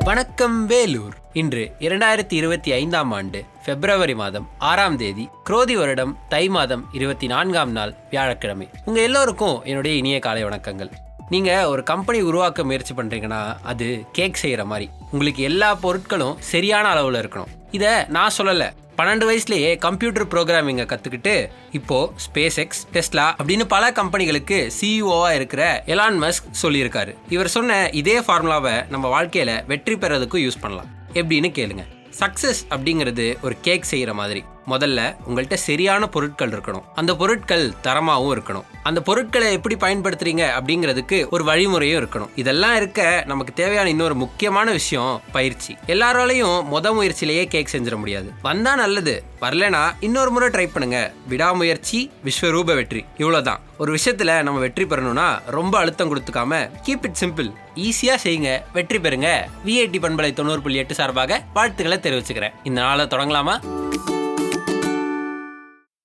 வணக்கம் வேலூர். இன்று 2025ஆம் ஆண்டு பிப்ரவரி மாதம் 6ஆம் தேதி, குரோதி வருடம் தை மாதம் 24ஆம் நாள், வியாழக்கிழமை. உங்க எல்லோருக்கும் என்னுடைய இனிய காலை வணக்கங்கள். நீங்க ஒரு கம்பெனி உருவாக்க முயற்சி பண்றீங்கன்னா அது கேக் செய்யற மாதிரி. உங்களுக்கு எல்லா பொருட்களும் சரியான அளவுல இருக்கணும். இத நான் சொல்லல, 12 வயசுலயே கம்ப்யூட்டர் ப்ரோக்ராமிங்க கத்துக்கிட்டு இப்போ ஸ்பேஸ் எக்ஸ், டெஸ்லா அப்படின்னு பல கம்பெனிகளுக்கு சிஇஓவா இருக்கிற எலான் மஸ்க் சொல்லியிருக்காரு. இவர் சொன்ன இதே ஃபார்முலாவை நம்ம வாழ்க்கையில வெற்றி பெறதுக்கும் யூஸ் பண்ணலாம். எப்படின்னு கேளுங்க. சக்சஸ் அப்படிங்கிறது ஒரு கேக் செய்யற மாதிரி. முதல்ல உங்கள்கிட்ட சரியான பொருட்கள் இருக்கணும். அந்த பொருட்கள் தரமாகவும் இருக்கணும். அந்த பொருட்களை எப்படி பயன்படுத்துறீங்க அப்படிங்கிறதுக்கு ஒரு வழிமுறையும் இருக்கணும். இதெல்லாம் இருக்க நமக்கு தேவையான இன்னொரு முக்கியமான விஷயம் பயிற்சி. எல்லாராலையும் முயற்சியிலேயே கேக் செஞ்சிட முடியாது. வந்தா நல்லது, வரலனா இன்னொரு முறை ட்ரை பண்ணுங்க. விடாமுயற்சி விஸ்வரூப வெற்றி. இவ்வளவுதான். ஒரு விஷயத்துல நம்ம வெற்றி பெறணும்னா ரொம்ப அழுத்தம் கொடுத்துக்காம கீப் இட் சிம்பிள், ஈஸியா செய்யுங்க, வெற்றி பெறுங்க. விஐடி பண்பலை 90.8 சார்பாக வாழ்த்துக்களை தெரிவிச்சுக்கிறேன். இந்த நாளை தொடங்கலாமா?